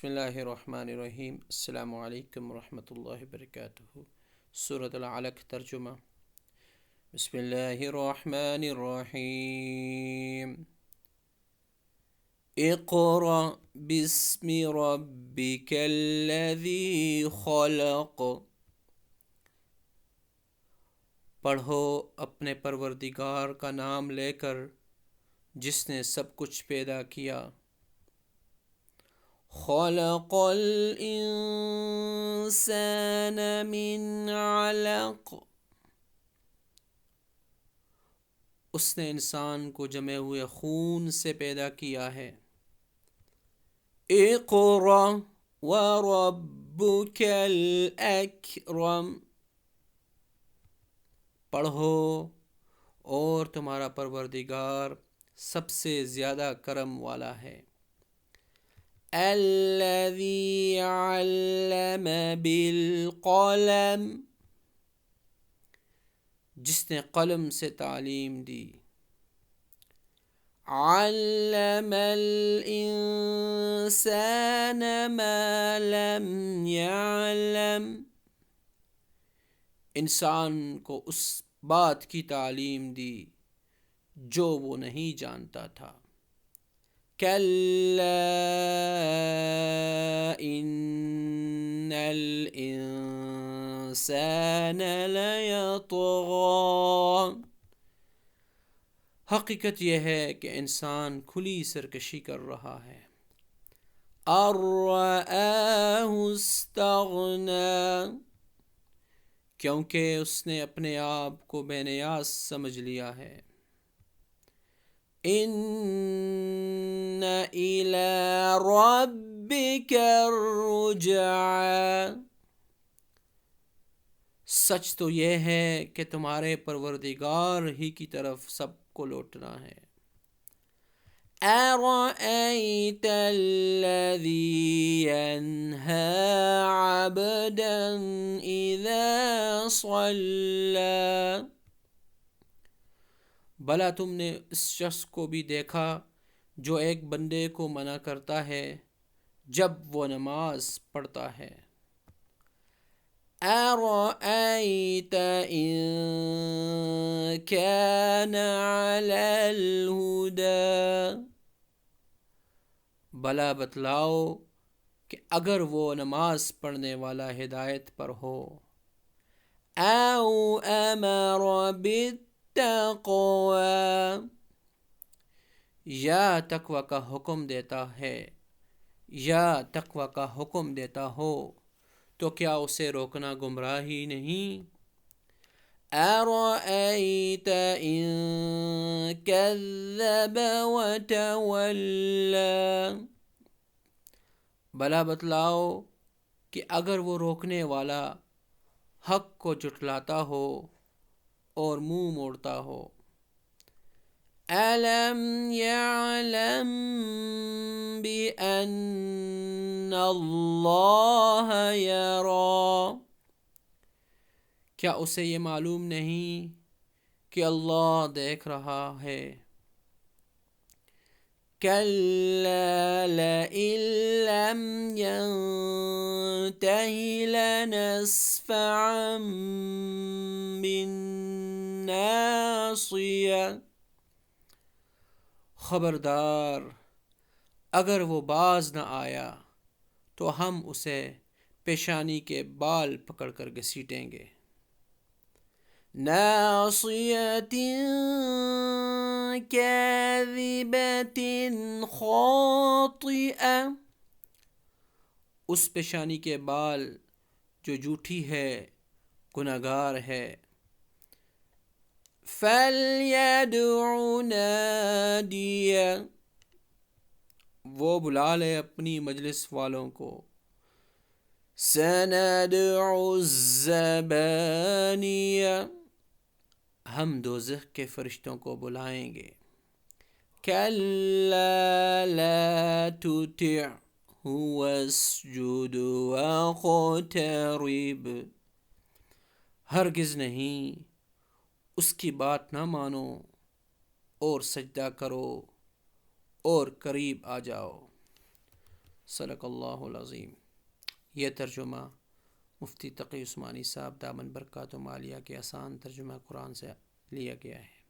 بسم اللہ الرحمن الرحیم۔ السلام علیکم ورحمۃ اللہ وبرکاتہ۔ سورۃ العلق ترجمہ۔ بسم اللہ الرحمن الرحیم۔ اقرأ بسم ربک الذی خلق۔ پڑھو اپنے پروردگار کا نام لے کر جس نے سب کچھ پیدا کیا۔ خلق الانسان من علق۔ اس نے انسان کو جمے ہوئے خون سے پیدا کیا ہے۔ اقرأ وربک الاکرم۔ پڑھو اور تمہارا پروردگار سب سے زیادہ کرم والا ہے۔ الذی علم بالقلم۔ جس نے قلم سے تعلیم دی۔ علم الانسان ما لم يعلم۔ انسان کو اس بات کی تعلیم دی جو وہ نہیں جانتا تھا۔ کلا ان الانسان لیطغی۔ حقیقت یہ ہے کہ انسان کھلی سرکشی کر رہا ہے۔ ان رآہ استغنی۔ کیونکہ اس نے اپنے آپ کو بے نیاز سمجھ لیا ہے۔ ان الی ربک الرجعی۔ سچ تو یہ ہے کہ تمہارے پروردگار ہی کی طرف سب کو لوٹنا ہے۔ ارأیت الذی ینہی عبدا اذا صلی۔ بھلا تم نے اس شخص کو بھی دیکھا جو ایک بندے کو منع کرتا ہے جب وہ نماز پڑھتا ہے۔ ارأیت ان کان علی الہدی۔ بھلا بتلاؤ کہ اگر وہ نماز پڑھنے والا ہدایت پر ہو۔ او امر بالتقوی۔ یا تقوی کا حکم دیتا ہے، یا تقوی کا حکم دیتا ہو تو کیا اسے روکنا گمراہی نہیں؟ ارأیت ان کذب وتولی۔ بھلا بتلاؤ کہ اگر وہ روکنے والا حق کو جھٹلاتا ہو اور منہ موڑتا ہو۔ الم یعلم بان اللہ یری۔ کیا اسے یہ معلوم نہیں کہ اللہ دیکھ رہا ہے؟ کلا لئن لم ینتہ لنسفعا بالناصیہ۔ خبردار اگر وہ باز نہ آیا تو ہم اسے پیشانی کے بال پکڑ کر گھسیٹیں گے۔ ناصیۃ کاذبۃ خاطئہ۔ اس پیشانی کے بال جو جھوٹی ہے، گنہگار ہے۔ فلیدع نادیہ۔ وہ بلا لے اپنی مجلس والوں کو۔ سندع الزبانیہ۔ ہم دوزخ کے فرشتوں کو بلائیں گے۔ کلا لا تطعہ واسجد واقترب۔ ہرگز نہیں، اس کی بات نہ مانو اور سجدہ کرو اور قریب آ جاؤ۔ صدق اللہ العظیم۔ یہ ترجمہ مفتی تقی عثمانی صاحب دامن برکاتہ عالیہ کے آسان ترجمہ قرآن سے لیا گیا ہے۔